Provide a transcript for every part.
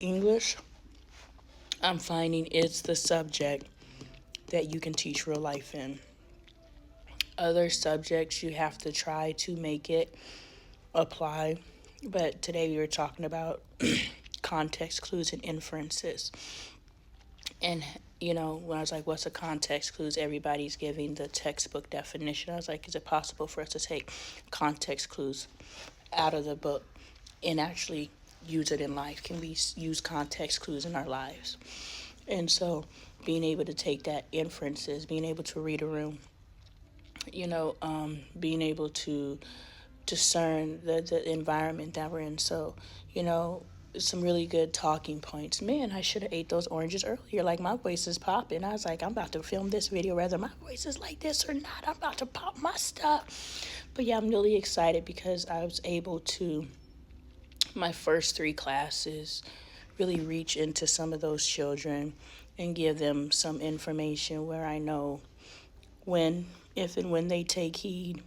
English, I'm finding it's the subject that you can teach real life in. Other subjects, you have to try to make it apply. But today we were talking about context clues and inferences. And, when I was like, what's a context clues? Everybody's giving the textbook definition. I was like, is it possible for us to take context clues out of the book and actually use it in life? Can we use context clues in our lives? And so being able to take that inferences, being able to read a room, being able to discern the environment that we're in. So, some really good talking points. Man, I should have ate those oranges earlier. Like, my voice is popping. I was like, I'm about to film this video whether my voice is like this or not. I'm about to pop my stuff. But yeah, I'm really excited because I was able to, my first 3 classes, really reach into some of those children and give them some information where I know if and when they take heed,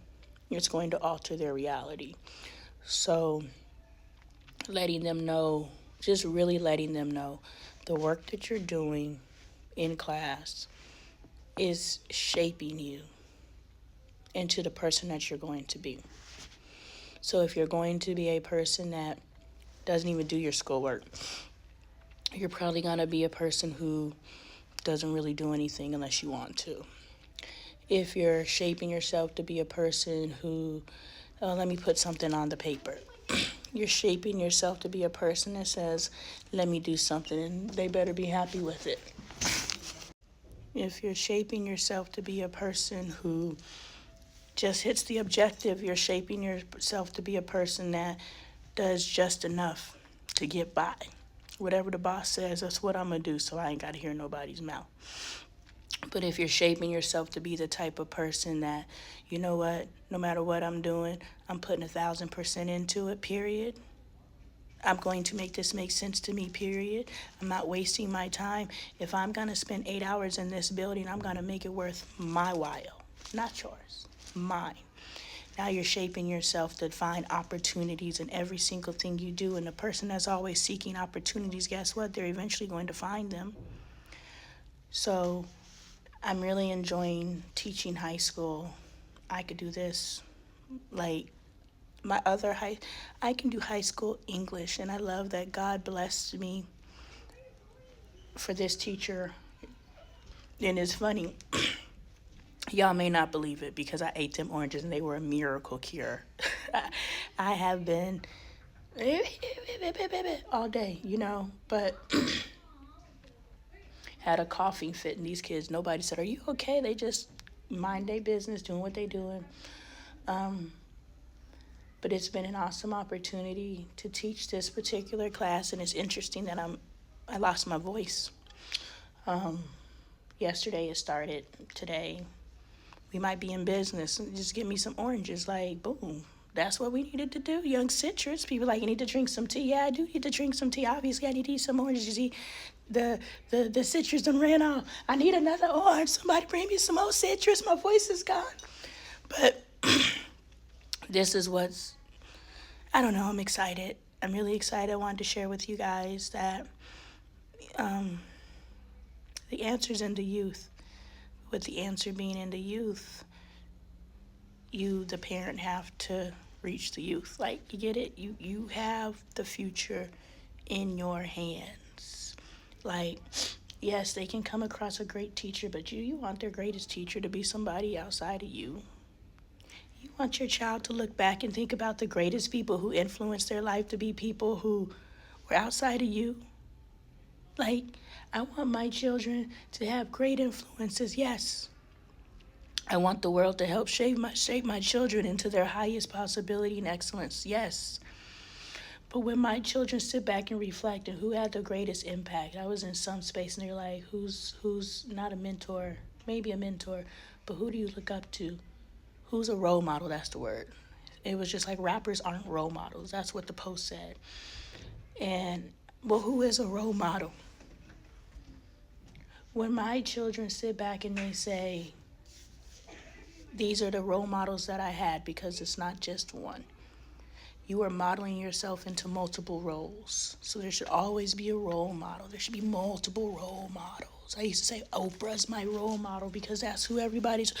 it's going to alter their reality. So letting them know, just really letting them know the work that you're doing in class is shaping you into the person that you're going to be. So if you're going to be a person that doesn't even do your schoolwork, you're probably going to be a person who doesn't really do anything unless you want to. If you're shaping yourself to be a person who, let me put something on the paper. You're shaping yourself to be a person that says, let me do something, and they better be happy with it. If you're shaping yourself to be a person who just hits the objective, you're shaping yourself to be a person that does just enough to get by. Whatever the boss says, that's what I'm going to do, so I ain't got to hear nobody's mouth. But if you're shaping yourself to be the type of person that, you know what, no matter what I'm doing, I'm putting 1,000% into it, period. I'm going to make this make sense to me, period. I'm not wasting my time. If I'm going to spend 8 hours in this building, I'm going to make it worth my while, not yours, mine. Now you're shaping yourself to find opportunities in every single thing you do. And the person that's always seeking opportunities, guess what? They're eventually going to find them. So I'm really enjoying teaching high school. I could do this. Like, I can do high school English, and I love that God blessed me for this teacher. And it's funny, y'all may not believe it because I ate them oranges and they were a miracle cure. I have been all day, but had a coughing fit, and these kids, nobody said, are you okay? They just mind their business, doing what they doing. But it's been an awesome opportunity to teach this particular class, and it's interesting that I lost my voice. Yesterday it started. Today we might be in business. Just give me some oranges, like boom. That's what we needed to do. Young citrus. People like, you need to drink some tea. Yeah, I do need to drink some tea. Obviously, I need to eat some oranges. You see, the citrus done ran off. I need another orange. Somebody bring me some more citrus. My voice is gone. But this is I don't know, I'm excited. I'm really excited. I wanted to share with you guys that the answer's in the youth. With the answer being in the youth, you, the parent, have to reach the youth. Like, you get it? You have the future in your hands. Like, yes, they can come across a great teacher, but you want their greatest teacher to be somebody outside of you. You want your child to look back and think about the greatest people who influenced their life to be people who were outside of you. Like, I want my children to have great influences, yes. I want the world to help shape my children into their highest possibility and excellence, yes. But when my children sit back and reflect on who had the greatest impact, I was in some space and they're like, who's not a mentor, maybe a mentor, but who do you look up to? Who's a role model? That's the word. It was just like, rappers aren't role models. That's what the post said. And, well, who is a role model? When my children sit back and they say, these are the role models that I had, because it's not just one. You are modeling yourself into multiple roles. So there should always be a role model. There should be multiple role models. I used to say Oprah's my role model because that's who everybody's,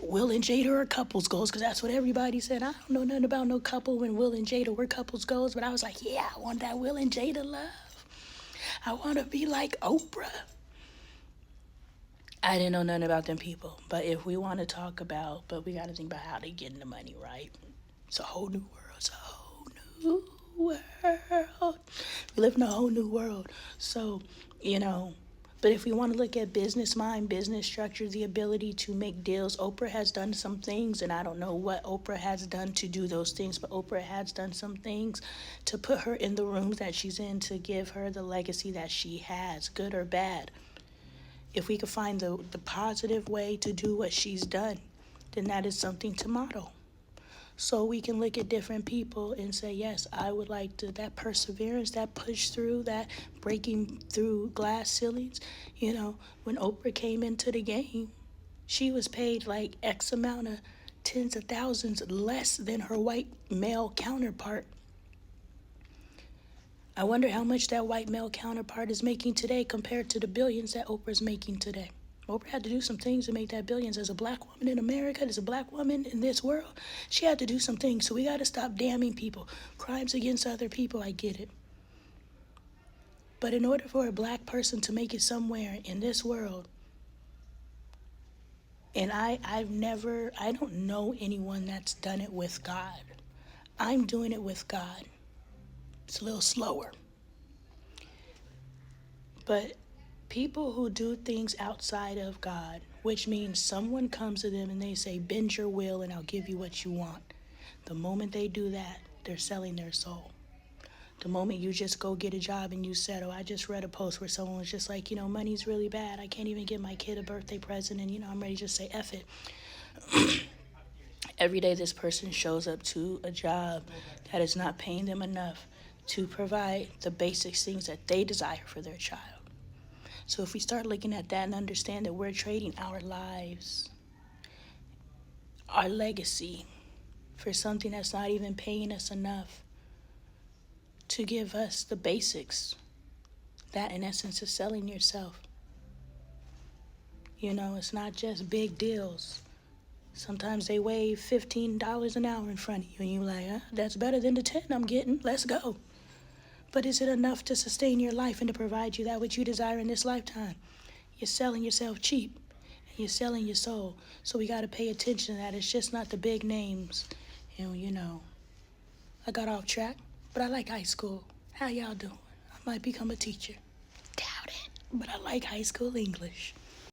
Will and Jada are couples goals because that's what everybody said. I don't know nothing about no couple when Will and Jada were couples goals, but I was like, yeah, I want that Will and Jada love. I want to be like Oprah. I didn't know nothing about them people. But if we want to talk about, but we got to think about how they getting the money, right? It's a whole new world. It's a whole new world. We live in a whole new world. So, but if we want to look at business mind, business structure, the ability to make deals, Oprah has done some things, and I don't know what Oprah has done to do those things, but Oprah has done some things to put her in the rooms that she's in to give her the legacy that she has, good or bad. If we could find the positive way to do what she's done, then that is something to model. So we can look at different people and say, yes, I would like to, that perseverance, that push through, that breaking through glass ceilings. When Oprah came into the game, she was paid like X amount of tens of thousands less than her white male counterpart. I wonder how much that white male counterpart is making today compared to the billions that Oprah's making today. Oprah had to do some things to make that billions. As a black woman in America, as a black woman in this world, she had to do some things. So we got to stop damning people. Crimes against other people, I get it. But in order for a black person to make it somewhere in this world, and I don't know anyone that's done it with God. I'm doing it with God. It's a little slower. But people who do things outside of God, which means someone comes to them and they say, bend your will and I'll give you what you want. The moment they do that, they're selling their soul. The moment you just go get a job and you settle. I just read a post where someone was just like, money's really bad. I can't even get my kid a birthday present and, I'm ready to just say F it. Every day this person shows up to a job that is not paying them enough to provide the basic things that they desire for their child. So if we start looking at that and understand that we're trading our lives, our legacy, for something that's not even paying us enough to give us the basics, that in essence is selling yourself. It's not just big deals. Sometimes they wave $15 an hour in front of you and you're like, that's better than the 10 I'm getting, let's go. But is it enough to sustain your life and to provide you that which you desire in this lifetime? You're selling yourself cheap and you're selling your soul. So we got to pay attention to that. It's just not the big names. I got off track, but I like high school. How y'all doing? I might become a teacher. Doubt it, but I like high school English.